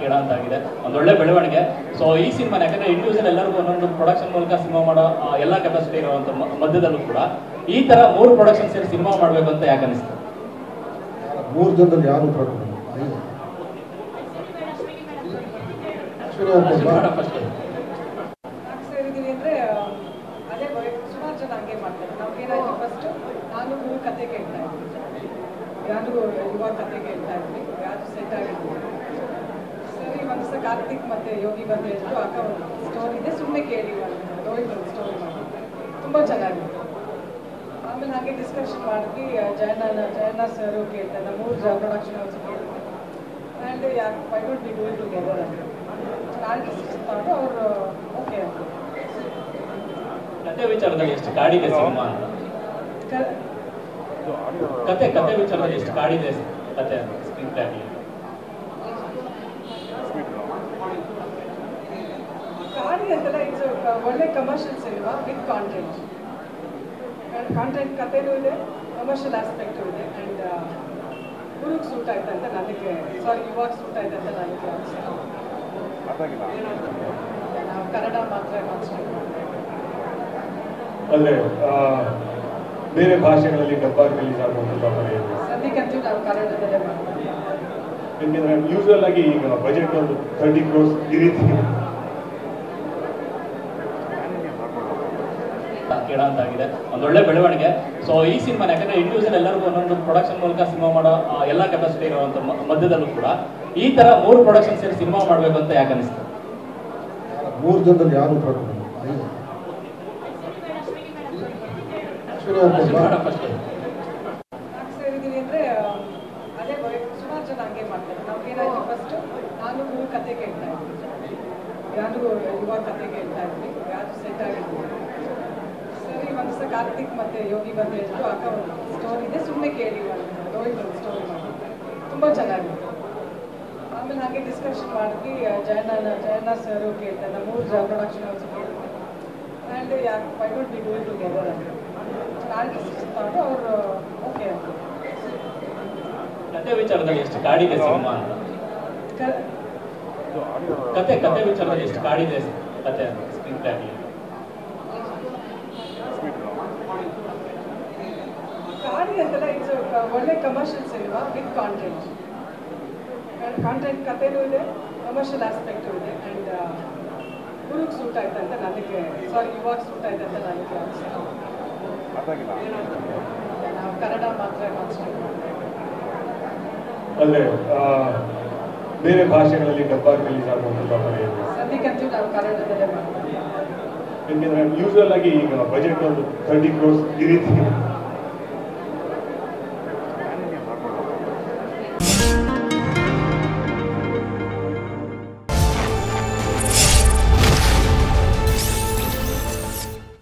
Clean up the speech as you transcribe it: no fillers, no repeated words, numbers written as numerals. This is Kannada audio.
ಕೇಳೋಂತಾಗಿದೆ, ಒಂದೊಳ್ಳೆ ಬೆಳವಣಿಗೆ. ಸೊ ಈ ಸಿನಿಮಾ ಯಾಕಂದ್ರೆ ಇಂಡಿವಿಜುವಲ್ ಎಲ್ಲರಿಗೂ ಒಂದೊಂದು ಪ್ರೊಡಕ್ಷನ್ ಮೂಲಕ ಸಿನಿಮಾ ಮಾಡೋ ಎಲ್ಲ ಕೆಪಾಸಿಟಿ ಇರುವಂತ ಮಧ್ಯದಲ್ಲೂ ಕೂಡ ಈ ತರ 3 ಪ್ರೊಡಕ್ಷನ್ ಸೇರಿ ಸಿನಿಮಾ ಮಾಡಬೇಕು ಅಂತ ಯಾಕೆ ಅನಿಸ್ತು? 3 ಜನದಲ್ಲಿ ಯಾರು ಸೇರಿದೀವಿ ಅಂದ್ರೆ ಅದೇ ಸುಮಾರು ಜನ ಹಂಗೆ ಮಾಡ್ತಾರೆ. ನಾವೇನಾಯ್ತು ಫಸ್ಟ್ ನಾನು ಕತೆ ಕೇಳ್ತಾ ಇದ್ವಿ, ಯಾರು ಯುವ ಕತೆ ಕೇಳ್ತಾ ಇದ್ವಿ, ಯಾರು ಸೆಟ್ ಆಗಿದ್ವಿ. ಸರಿ ಒಂದ್ಸ ಕಾರ್ತಿಕ್ ಮತ್ತೆ ಯೋಗಿ ಬಂದು ಹೇಳಿದ್ರು, ಅಕ್ಕ ಒಂದು ಸ್ಟೋರಿ ಇದೆ ಸುಮ್ಮನೆ ಕೇಳಿ ಒಂದು ಸ್ಟೋರಿ ಮಾಡಿ, ತುಂಬ ಚೆನ್ನಾಗಿತ್ತು. ಆಮೇಲೆ ಹಾಗೆ ಡಿಸ್ಕಷನ್ ಮಾಡಿದ್ವಿ. ಜಯಣ್ಣ ಸರ್ ಕೇಳ್ತಾ ಇದ್ದ 3 ಪ್ರೊಡಕ್ಷನ್ ಹೌಸ್ ಕೇಳಿದ್ವಿ. ಆ್ಯಂಡ್ ಯಾಕೆ why don't we do it together ಅಂತ ನಾನು ಡಿಸ್ಕಷನ್ ಅವರು ಓಕೆ ಅಂತ. ಕತೆ ವಿಚಾರದಲ್ಲಿ ಎಷ್ಟು ಕಾಡಿದೆ ಸಿನಿಮಾ ಅಂತ? ಕತೆ ವಿಚಾರದಲ್ಲಿ ಎಷ್ಟು ಕಾಡಿದೆ ಕತೆ ಅಂತ ಸ್ಕ್ರೀನ್ ಪ್ಲೇ ಆಗಲಿ? ಕಾಡಿ ಅಂತಲ್ಲ, ಇಟ್ಸ್ ಒಳ್ಳೆ ಕಮರ್ಷಿಯಲ್ ಸಿನಿಮಾ ವಿತ್ ಕಾಂಟೆಂಟ್. ಕತೆನೂ ಇದೆ, ಕಮರ್ಷಿಯಲ್ ಆಸ್ಪೆಕ್ಟು ಇದೆ. ಆ್ಯಂಡ್ ಹುಡುಗ ಸೂಟ್ ಆಯ್ತು ಅಂತ ನನಗೆ, ಇವಾಗ ಸೂಟ್ ಆಯ್ತು ಅಂತ ನನಗೆ ಅನಿಸ್ತು. ನಾವು ಕನ್ನಡ ಮಾತ್ರ ಕಾನ್ಸಂಟ್ರೇಟ್ ಮಾಡ್ತೇವೆ. ಅಂದರೆ ಬೇರೆ ಭಾಷೆಗಳಲ್ಲಿ ಡಬ್ಬಾಗಿ ರಿಲೀಸ್ ಆಗುವಂಥ ಸದ್ಯಕ್ಕಂತೂ ನಾವು ಕನ್ನಡದಲ್ಲೇ ಮಾಡ್ತೀವಿ. ಯಾಕೆಂದರೆ ಯೂಶುವಲ್ ಆಗಿ ಈಗ ಬಜೆಟ್ ಒಂದು 30 crores ಈ ರೀತಿ ಕೇಳೋಂತಾಗಿದೆ, ಒಂದೊಳ್ಳೆ ಬೆಳವಣಿಗೆ. ಸೊ ಈ ಸಿನಿಮಾ ಯಾಕಂದ್ರೆ ಇಂಡಿವಿಜುವಲ್ ಎಲ್ಲರಿಗೂ ಒಂದೊಂದು ಪ್ರೊಡಕ್ಷನ್ ಮೂಲಕ ಸಿನಿಮಾ ಮಾಡೋ ಎಲ್ಲ ಕೆಪಾಸಿಟಿ ಇರುವಂತ ಮಧ್ಯದಲ್ಲೂ ಕೂಡ ಈ ತರ 3 ಪ್ರೊಡಕ್ಷನ್ ಸೇರಿ ಸಿನಿಮಾ ಮಾಡಬೇಕು ಅಂತ ಯಾಕೆ ಅನಿಸ್ತು? 3 ಜನದಲ್ಲಿ ಯಾರು ಸೇರಿದೀವಿ ಅಂದ್ರೆ ಅದೇ ಸುಮಾರು ಜನ ಹಂಗೆ ಮಾಡ್ತಾರೆ. ನಾವೇನಾಯ್ತು ಫಸ್ಟ್ ನಾನು ಕತೆ ಕೇಳ್ತಾ ಇದ್ವಿ, ಯಾರು ಯುವ ಕತೆ ಕೇಳ್ತಾ ಇದ್ವಿ, ಯಾರು ಸೆಟ್ ಆಗಿದ್ವಿ. ಸರಿ ಒಂದ್ಸ ಕಾರ್ತಿಕ್ ಮತ್ತೆ ಯೋಗಿ ಬಂದು ಹೇಳಿದ್ರು, ಅಕ್ಕ ಒಂದು ಸ್ಟೋರಿ ಇದೆ ಸುಮ್ಮನೆ ಕೇಳಿ ಒಂದು ಸ್ಟೋರಿ ಮಾಡಿ, ತುಂಬ ಚೆನ್ನಾಗಿತ್ತು. ಆಮೇಲೆ ಹಾಗೆ ಡಿಸ್ಕಷನ್ ಮಾಡಿದ್ವಿ. ಜಯಣ್ಣ ಸರ್ ಕೇಳ್ತಾ ಇದ್ದ 3 ಪ್ರೊಡಕ್ಷನ್ ಹೌಸ್ ಕೇಳಿದ್ವಿ. ಆ್ಯಂಡ್ ಯಾಕೆ why don't we do it together ಅಂತ ನಾನು ಡಿಸ್ಕಷನ್ ಅವರು ಓಕೆ ಅಂತ. ಕತೆ ವಿಚಾರದಲ್ಲಿ ಎಷ್ಟು ಕಾಡಿದೆ ಸಿನಿಮಾ ಅಂತ? ಕತೆ ವಿಚಾರದಲ್ಲಿ ಎಷ್ಟು ಕಾಡಿದೆ ಕತೆ ಅಂತ ಸ್ಕ್ರೀನ್ ಪ್ಲೇ ಆಗಲಿ? ಕಾಡಿ ಅಂತಲ್ಲ, ಇಟ್ಸ್ ಒಳ್ಳೆ ಕಮರ್ಷಿಯಲ್ ಸಿನಿಮಾ ವಿತ್ ಕಾಂಟೆಂಟ್. ಕತೆನೂ ಇದೆ, ಕಮರ್ಷಿಯಲ್ ಆಸ್ಪೆಕ್ಟು ಇದೆ. ಆ್ಯಂಡ್ ಹುಡುಗ ಸೂಟ್ ಆಯ್ತು ಅಂತ ನನಗೆ, ಇವಾಗ ಸೂಟ್ ಆಯ್ತು ಅಂತ ನನಗೆ ಅನಿಸ್ತು. ನಾವು ಕನ್ನಡ ಮಾತ್ರ ಕಾನ್ಸಂಟ್ರೇಟ್ ಮಾಡ್ತೇವೆ. ಅಂದರೆ ಬೇರೆ ಭಾಷೆಗಳಲ್ಲಿ ಡಬ್ಬಾಗಿ ರಿಲೀಸ್ ಆಗುವಂಥ ಸದ್ಯಕ್ಕಂತೂ ನಾವು ಕನ್ನಡದಲ್ಲೇ ಮಾಡ್ತೀವಿ. ಯಾಕೆಂದರೆ ಯೂಶುವಲ್ ಆಗಿ ಈಗ ಬಜೆಟ್ ಒಂದು 30 crores ಈ ರೀತಿ